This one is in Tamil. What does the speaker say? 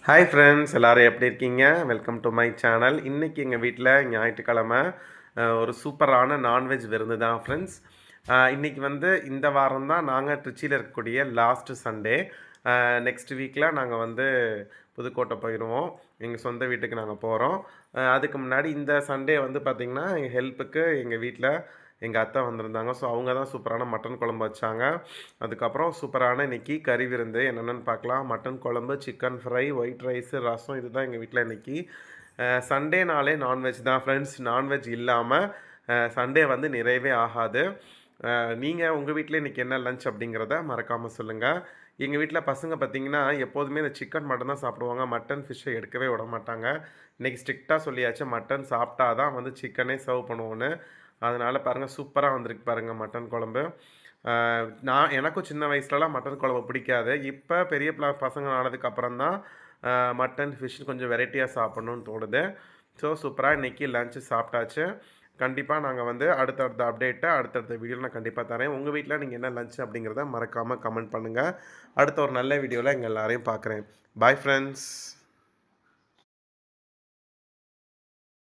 ஹாய் ஃப்ரெண்ட்ஸ், எல்லாரும் எப்படி இருக்கீங்க? Welcome to my channel. இன்றைக்கி எங்கள் வீட்டில் ஞாயிற்றுக்கிழமை ஒரு சூப்பரான நான்வெஜ் விருந்து தான் ஃப்ரெண்ட்ஸ். இன்றைக்கி வந்து இந்த வாரம் தான் நாங்கள் திருச்சியில் இருக்கக்கூடிய லாஸ்ட்டு சண்டே. நெக்ஸ்ட் வீக்கில் நாங்கள் வந்து புதுக்கோட்டை போயிடுவோம். எங்கள் சொந்த வீட்டுக்கு நாங்கள் போகிறோம். அதுக்கு முன்னாடி இந்த சண்டே வந்து பார்த்திங்கன்னா எங்கள் ஹெல்ப்புக்கு எங்கள் வீட்டில் எங்கள் அத்தை வந்திருந்தாங்க. ஸோ அவங்க தான் சூப்பரான மட்டன் குழம்பு வச்சாங்க. அதுக்கப்புறம் சூப்பரான இன்றைக்கி கறி விருந்து என்னென்னு பார்க்கலாம். மட்டன் குழம்பு, சிக்கன் ஃப்ரை, ஒயிட் ரைஸு, ரசம், இதுதான் எங்கள் வீட்டில் இன்றைக்கி. சண்டேனாலே நான்வெஜ் தான் ஃப்ரெண்ட்ஸ். நான்வெஜ் இல்லாமல் சண்டே வந்து நிறைவே ஆகாது. நீங்கள் உங்கள் வீட்டில் இன்றைக்கி என்ன லன்ச் அப்படிங்கிறத மறக்காமல் சொல்லுங்கள். எங்கள் வீட்டில் பசங்க பார்த்திங்கன்னா எப்போதுமே இந்த சிக்கன் மட்டன் தான் சாப்பிடுவாங்க. மட்டன் ஃபிஷ்ஷை எடுக்கவே விட மாட்டாங்க. இன்றைக்கி ஸ்ட்ரிக்டாக சொல்லியாச்சு, மட்டன் சாப்பிட்டா தான் வந்து சிக்கனே சர்வ் பண்ணுவோன்னு. அதனால் பாருங்கள், சூப்பராக வந்திருக்கு பாருங்கள் மட்டன் குழம்பு. எனக்கும் சின்ன வயசுலலாம் மட்டன் குழம்பு பிடிக்காது. இப்போ பெரிய பசங்க ஆனதுக்கப்புறம் தான் மட்டன், ஃபிஷ் கொஞ்சம் வெரைட்டியாக சாப்பிட்ணுன்னு தோணுது. ஸோ சூப்பராக இன்றைக்கி லன்ச்சு சாப்பிட்டாச்சு. கண்டிப்பாக நாங்கள் வந்து அடுத்தடுத்த அப்டேட்டை அடுத்தடுத்த வீடியோவில் நான் கண்டிப்பாக தரேன். உங்கள் வீட்டில் நீங்கள் என்ன லன்ச் அப்படிங்கிறத மறக்காமல் கமெண்ட் பண்ணுங்கள். அடுத்த ஒரு நல்ல வீடியோவில் எங்கள் எல்லாரையும் பார்க்குறேன். Bye friends.